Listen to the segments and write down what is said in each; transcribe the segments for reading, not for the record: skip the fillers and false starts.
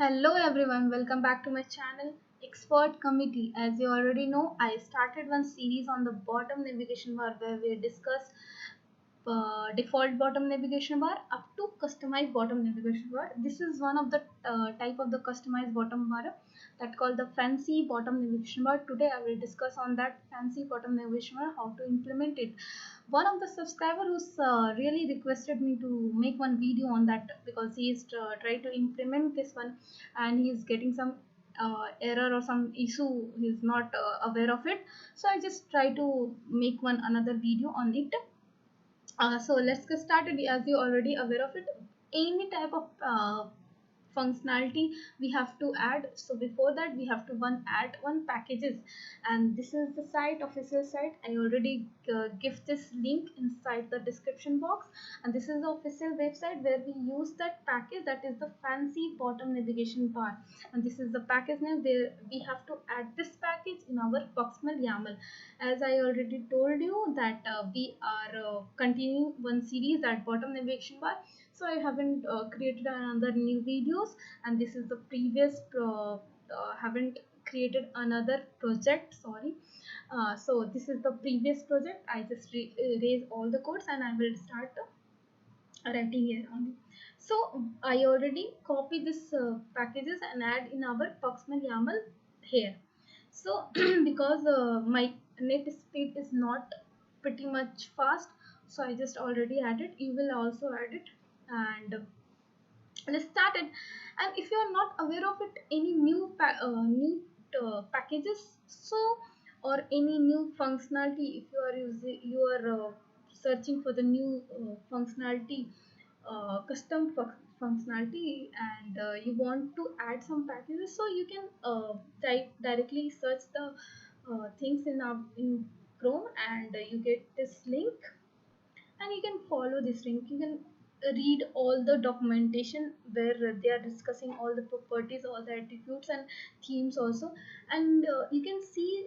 Hello everyone, welcome back to my channel Expert Committee. As you already know, I started one series on the bottom navigation bar where we discuss default bottom navigation bar up to customized bottom navigation bar. This is one of the type of the customized bottom bar that called the fancy bottom navigation bar. Today I will discuss on that fancy bottom navigation bar, how to implement it. One of the subscriber who's really requested me to make one video on that because he is trying to implement this one and he is getting some error or some issue, he is not aware of it. So I just try to make one another video on it. So let's get started. As you already aware of it, any type of functionality we have to add. So before that we have to add one packages, and this is the site, official site. I already give this link inside the description box, and this is the official website where we use that package, that is the fancy bottom navigation bar, and this is the package name. There we have to add this package in our Proximal YAML. As I already told you that we are continuing one series at bottom navigation bar, so I haven't created another new videos, and this is the previous haven't created another project, sorry. So this is the previous project. I just erase all the codes and I will start writing here only. So I already copy this packages and add in our Proximal YAML here. So because my net speed is not pretty much fast, so I just already added. You will also add it, and let's start it. And if you are not aware of it, any new packages, so or any new functionality, if you are using, you are searching for the new functionality, custom functionality, and you want to add some packages, so you can type directly search the things in Chrome, and you get this link, and you can follow this link. You can read all the documentation where they are discussing all the properties, all the attributes and themes also. And you can see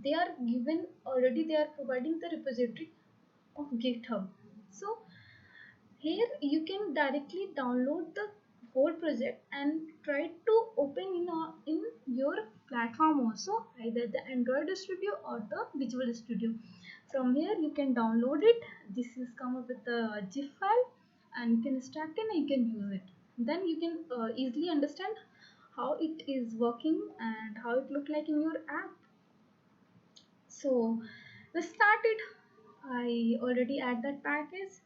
they are given already, they are providing the repository of GitHub. So here you can directly download the whole project and try to open in your platform also, either the Android Studio or the Visual Studio. From here you can download it. This is come up with the zip file, and you can extract it and you can use it. Then you can easily understand how it is working and how it look like in your app. So let's start it. I already add that package.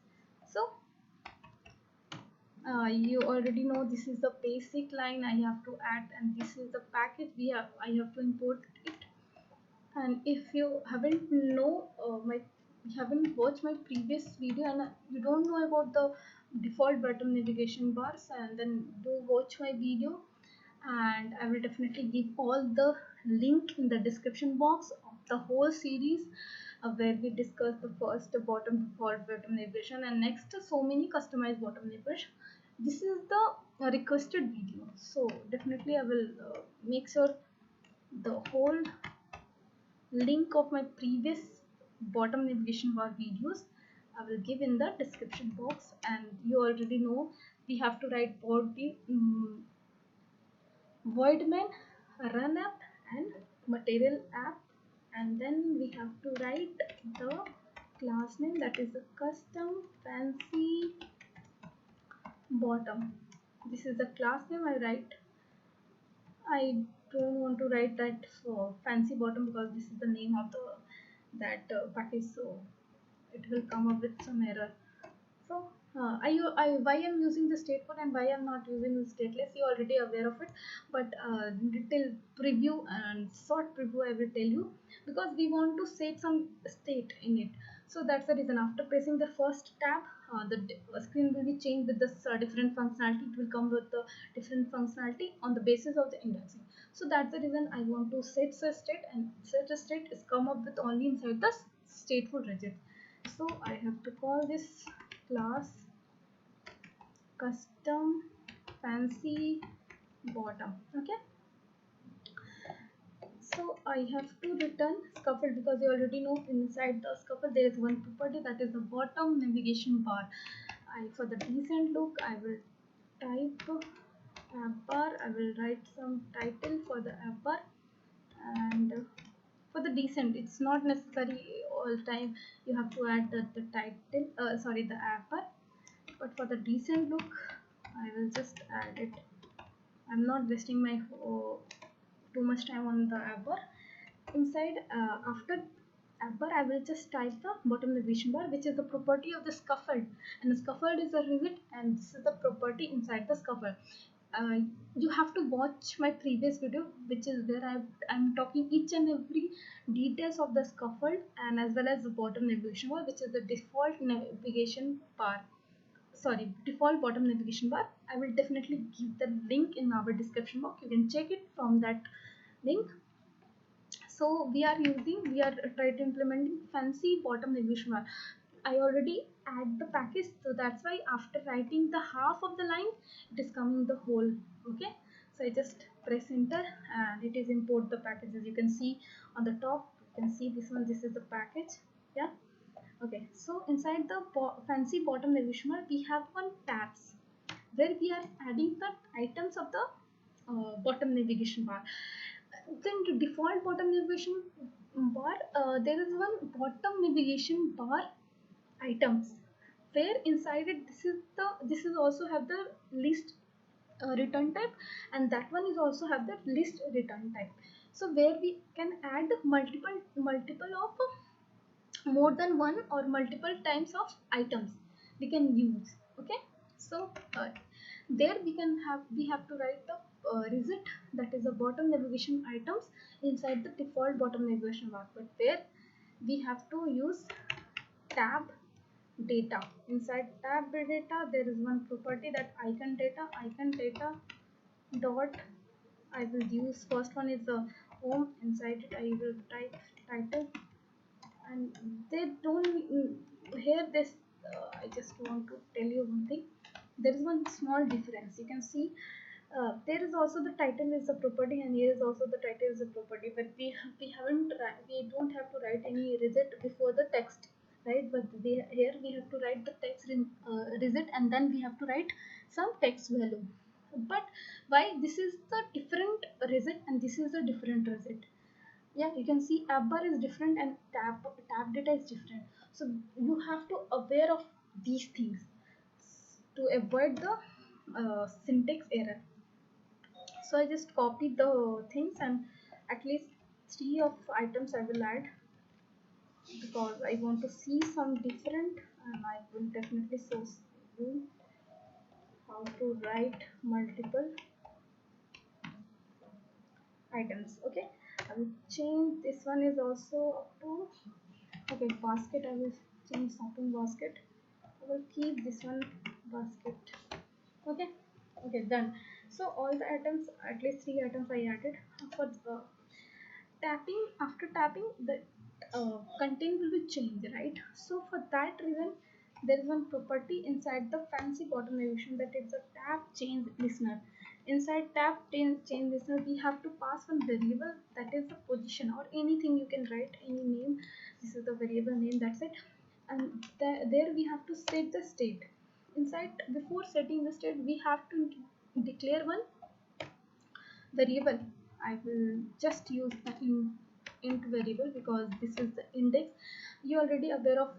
So you already know this is the basic line I have to add, and this is the package I have to import it. And if you haven't watched my previous video, and you don't know about the default bottom navigation bars, and then do watch my video, and I will definitely give all the link in the description box of the whole series, where we discuss the first bottom default bottom navigation, and next so many customized bottom navigation. This is the requested video, so definitely I will make sure the whole link of my previous bottom navigation bar videos I will give in the description box. And you already know we have to write body void main, run app and material app, and then we have to write the class name, that is a custom fancy bottom. This is the class name I write. I don't want to write that fancy bottom because this is the name of the that package, so it will come up with some error. So why I'm using the stateful and why I'm not using the stateless, you already aware of it, but detail preview and short preview I will tell you, because we want to set some state in it. So that's the reason. After pressing the first tab, the screen will be changed with this different functionality. It will come with the different functionality on the basis of the indexing. So that's the reason I want to set a state, and set a state is come up with only inside the stateful regex. So I have to call this class custom fancy bottom. Okay, so I have to return scaffold, because you already know inside the scaffold there is one property, that is the bottom navigation bar. For the decent look I will type app bar. I will write some title for the app bar, and for the decent, it's not necessary all time you have to add the title, sorry, the app bar, but for the decent look I will just add it. I'm not wasting my too much time on the app bar. Inside, after app bar, I will just type the bottom navigation bar, which is the property of the scaffold, and the scaffold is a rivet, and this is the property inside the scaffold. uh, you have to watch my previous video, which is where I'm talking each and every details of the scaffold, and as well as the bottom navigation bar, which is the default navigation bar, sorry, default bottom navigation bar. I will definitely give the link in our description box. You can check it from that link. So we are trying to implementing fancy bottom navigation bar. I already add the package, so that's why after writing the half of the line, it is coming the whole. Okay, so I just press enter and it is import the packages. You can see on the top, you can see this one, this is the package. Yeah. Okay, so inside the fancy bottom navigation bar, we have one tabs where we are adding the items of the bottom navigation bar. Then to default bottom navigation bar, there is one bottom navigation bar items, where inside it, this is also have the list return type, and that one is also have the list return type. So where we can add multiple of more than one or multiple times of items we can use. Okay, so there we have to write the result, that is the bottom navigation items inside the default bottom navigation bar, but where we have to use tab data. Inside tab data, there is one property, that icon data dot, I will use first one is the home. Inside it I will type title, and they don't here this I just want to tell you one thing. There is one small difference. You can see there is also the title is a property, and here is also the title is a property, but we don't have to write any reset before the text, right? But here we have to write the text in reset, and then we have to write some text value. But why this is the different reset and this is the different reset? Yeah, you can see app bar is different and tab data is different. So you have to aware of these things to avoid the syntax error. So I just copied the things, and at least three of items I will add, because I want to see some different, and I will definitely show you how to write multiple items. Okay, I will change this one is also up to, okay, basket, I will change shopping basket. I will keep this one basket. Okay, okay, done. So all the items, at least three items I added. For tapping, after tapping, the content will be changed, right? So for that reason, there is one property inside the fancy bottom navigation, that is a tab change listener. Inside tab change listener, we have to pass one variable, that is the position, or anything you can write any name. This is the variable name, that's it. And there we have to set the state. Inside, before setting the state, we have to declare one variable. I will just use the int variable, because this is the index. You already aware of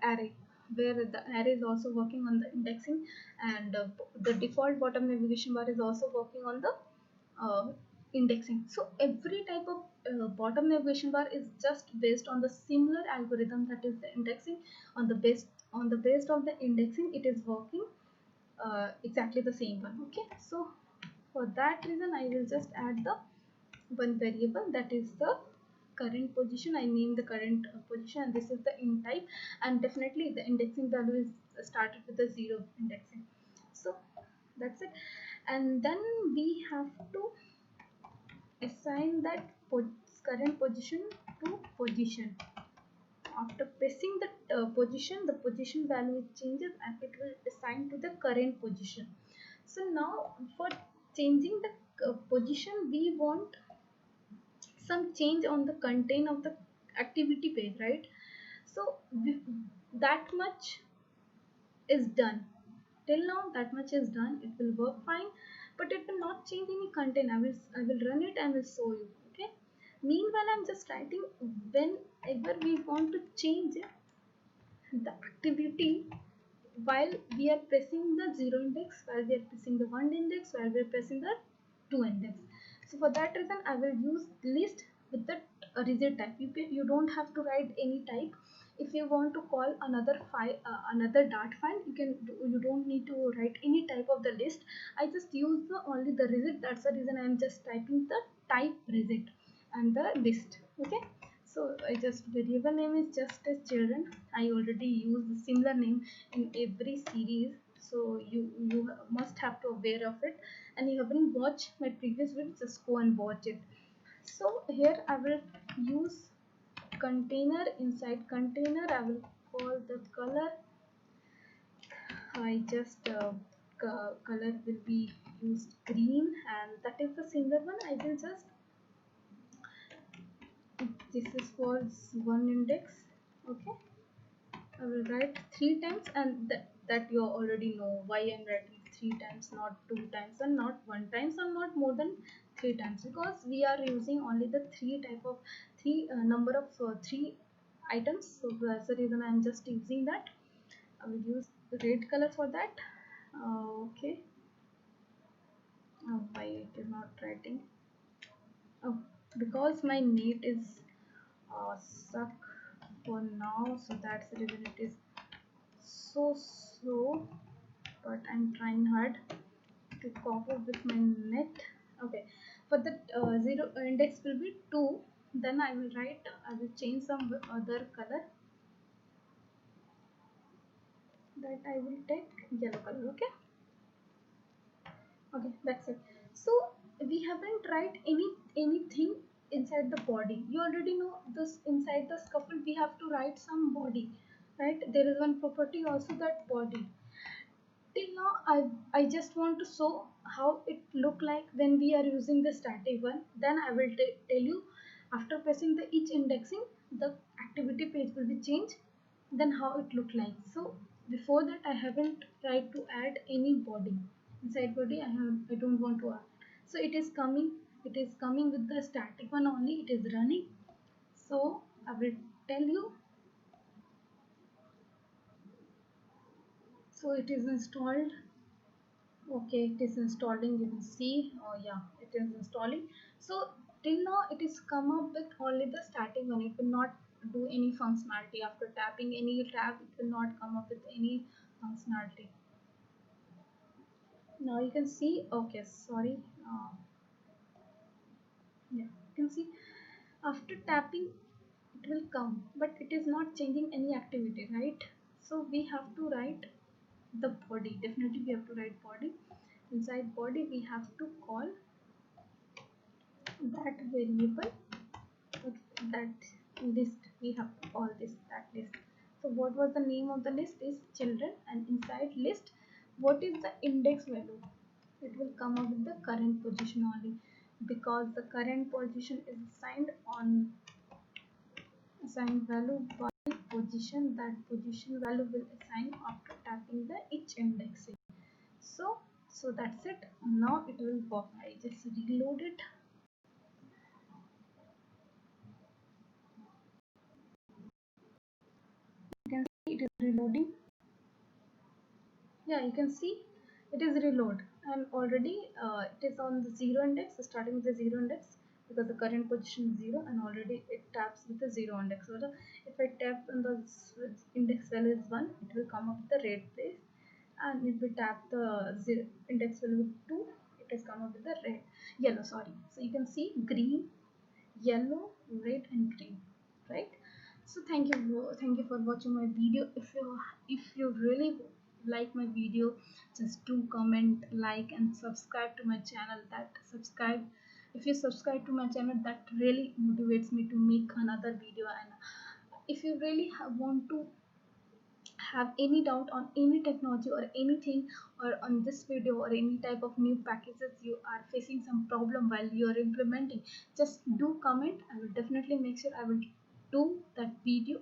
array, where the array is also working on the indexing, and the default bottom navigation bar is also working on the uh, indexing. So every type of bottom navigation bar is just based on the similar algorithm, that is the indexing. On the base of the indexing, it is working exactly the same one. Okay, so for that reason, I will just add the one variable, that is the current position. I name the current position, and this is the int type, and definitely the indexing value is started with the 0 indexing. So that's it. And then we have to assign that current position to position. After pressing the position, the position value changes and it will assign to the current position. So now for changing the position, we want some change on the content of the activity page, right? So that much is done. Till now that much is done, it will work fine. but it will not change any content. I will run it and will show you. Okay, meanwhile I'm just writing whenever we want to change the activity while we are pressing the 0 index, while we are pressing the 1 index, while we are pressing the 2 index. So for that reason I will use list with the rigid type. You don't have to write any type. If you want to call another file, another dart file, you don't need to write any type of the list. I just use only the rigid. That's the reason I am just typing the type rigid and the list. Okay, so I just variable name is just as children. I already use the similar name in every series, so you must have to aware of it. And you haven't watched my previous video, just go and watch it. So here I will use container. Inside container I will call the color. I just color will be used green, and that is the single one. I will just, this is for 1 index. Okay, I will write 3 times, and that you already know why I'm writing 3 times, not 2 times, and not 1 times, and not more than 3 times, because we are using only the 3 type of 3 number of 3 items. So that's the reason I'm just using that. I will use the red color for that. Okay. Why it is not writing? Oh, because my net is stuck for now, so that's the reason it is so slow, but I'm trying hard to cope up with my net. Okay, for the 0 index will be 2. Then I will change some other color, that I will take yellow color. Okay, okay, that's it. So we haven't write anything inside the body. You already know this. Inside the scaffold we have to write some body, right? There is one property also, that body. Till now I just want to show how it look like when we are using the static one. Then I will tell you, after pressing the each indexing, the activity page will be changed, then how it look like. So before that I haven't tried to add any body. Inside body I don't want to add. So it is coming with the static one only. It is running. So I will tell you. So it is installed. Okay, it is installing. You can see. Oh yeah, it is installing. So till now it is come up with only the static one. It will not do any functionality. After tapping any tab, it will not come up with any functionality. Now you can see. Okay, sorry. Yeah, you can see after tapping it will come, but it is not changing any activity, right? So we have to write the body. Definitely we have to write body. Inside body we have to call that variable, that list. We have to call that list. So what was the name of the list is children, and inside list what is the index value? It will come up with the current position only, because the current position is assigned value by position. That position value will assign after tapping the each indexing. So that's it. Now it will work. I just reload it. You can see it is reloading. Yeah, you can see it is reload, and already it is on the 0 index, starting with the 0 index, because the current position is 0, and already it taps with the 0 index. So if I tap on the index value is 1, it will come up with the red place, and if we tap the index value with 2, it has come up with the yellow, sorry. So you can see green, yellow, red, and green, right? So thank you for watching my video. If you really like my video, just do comment, like, and subscribe to my channel. If you subscribe to my channel, that really motivates me to make another video. And if you really want to have any doubt on any technology or anything, or on this video, or any type of new packages you are facing some problem while you are implementing, just do comment. I will definitely make sure I will do that video.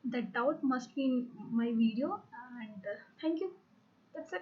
That doubt must be in my video. And thank you. That's it.